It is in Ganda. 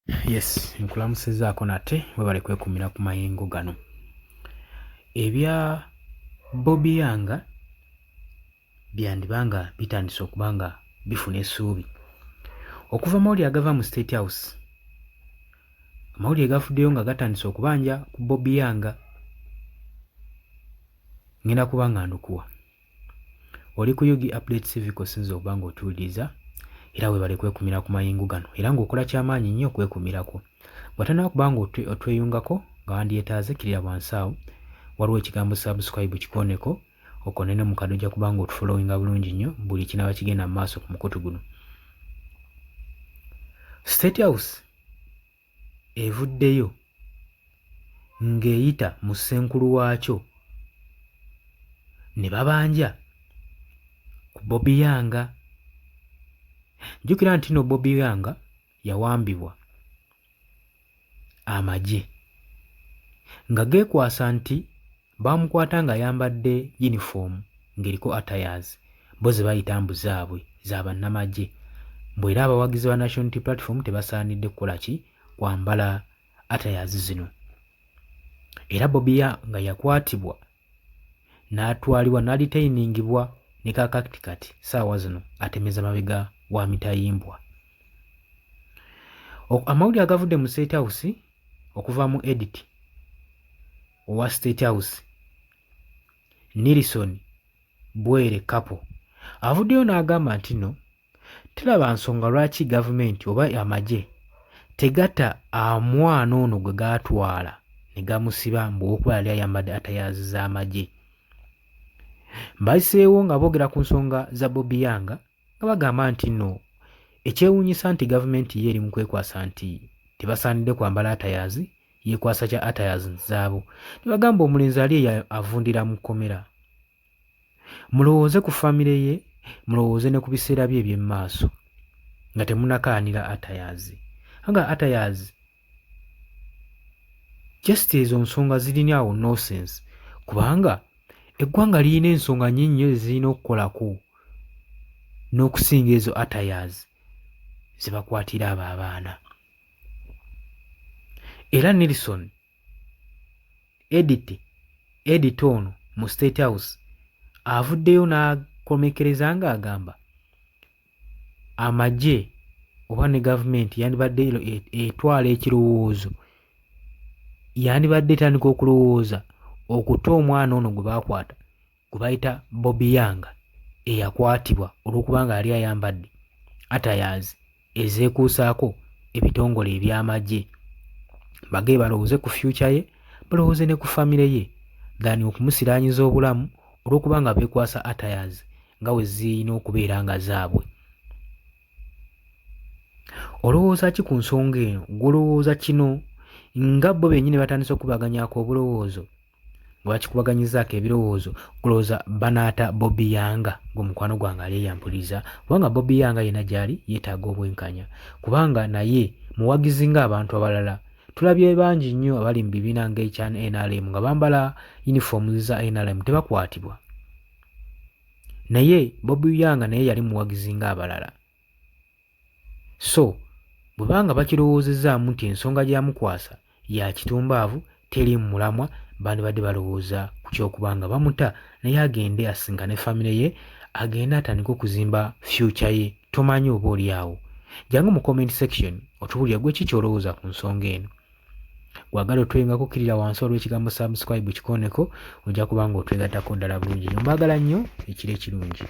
Yes, nkulamusizaako nate webale kwekumira ku mayengo gano. Ebya Bobby Wine byandibanga bitandise okuba nga bifuna essuubi. Okuva mawulire agava mu State House, amawulire gafuddeyo nga gatandise okubanja ku Bobby Wine. Ngenda kuba nga ndukuwa. Oli ku Yugi Update TV kosinza okuba nga otuwuliriza, era webale kwekumira ku mayengo gano, era ng'okola ky'amaanyi nnyo okwekumirako. Bw'otanaba kuba nga otweyungako nga wandyetaaze kirira wansi awo, waliwo ekigambo subscribe kikoneko, okone ne mu kadde ojja kuba nga otufollowinga bulungi nnyo buli kinaaba kigenda mu maaso ku mukutu guno. State House evuddeyo ng'eyita mu ssenkulu waakyo ne babanja ku Bobby Wine. Jjukira nti no Bobby Wine yawambibwa amagye nga geekwasa nti baamukwata ng'ayambadde yunifoomu ng'eriko attires bo ze bayita mbu zaabwe za bannamagye, bw'era abawagizi ba National Unity Platform tebasaanidde kukola ki kwambala attires zino. Era Bobby Wine yakwatibwa n'atwalibwa n'alitayiningibwa ne kaakatikati ssaawa zino atemeza mabega wa mitayimbwa. Amawulire agavudde mu State House okuva mu edit owa State House, Nelson Bwere Couple avuddeyo n'agamba nti no teraba nsonga lwaki gavumenti oba amagye tegatta amwana ono gwe gaatwala ne gamusiba mbw'okuba yali ayambadde attires z'amagye. Bayiseewo nga boogera ku nsonga za Bobby Wine nga bagamba nti nno ekyewuunyisa nti gavumenti ye eri mu kwekwasa nti tebasaanidde kwambala attires, yeekwasa kya attires zaabo. Ne bagamba omulenzi ali avundira mu kkomera. Mulowooze ku famire ye, mulowooze ne ku biseera bye eby'emu maaso nga temunnakaanira attires. Nga attires just ezo nsonga zirina awo nonsense, kubanga eggwanga lirina ensonga nnyingi nnyo zirina okukolako n'okusinga ezo attires ze bakwatira abo abaana. Era Nelson edit ono mu State House avuddeyo n'akomekereza ng'agamba amagye oba ne gavumenti yandibadde etwala ekirowoozo, yandibadde etandika okulowooza okutta omwana ono gwe baakwata gwe bayita Bobby Wine eyakwatibwa olw'okuba nga yali ayambadde attires ezeekuusaako ebitongole eby'amagye. Bagee balowooze ku future ye, balowooze ne ku famire ye, than okumusiraanyiza obulamu olw'okuba nga beekwasa attires nga we zirina okubeera nga zaabwe. Olowooza ki ku nsonga eno? Gw'olowooza kino nga bo bennyini batandise okubaganyaako obulowoozo, nga bakikubaganyizaako ebirowoozo, kulowooza banaata Bobby Wine gwe mukwano gwange ali eyampuliza, kubanga Bobby Wine yenna gy'ali yeetaaga obwenkanya, kubanga naye muwagizi ng'abantu abalala. Tulabye bangi nnyo abali mu bibiina ng'ekya NRM nga bambala yunifoomu za NRM tebakwatibwa, naye Bobby Wine naye yali muwagizi ng'abalala. So bwe banga bakirowoozezaamu nti ensonga gy'amukwasa ya kitumbaavu teri mu mulamwa, bandibadde balowooza ku ky'okuba nga bamuta naye agende asinkane famire ye, agende atandike okuzimba future ye. Tomanyi oba oli awo. Jangu mu comment section otubuulire gwe ki ky'olowooza ku nsonga eno. Wagala otwengako kirira wansi olw'ekigambo subscribe kikoneko, ojja kuba nga otwegattako ddala bulungi. Mbaagala nnyo, ekiro ekirungi.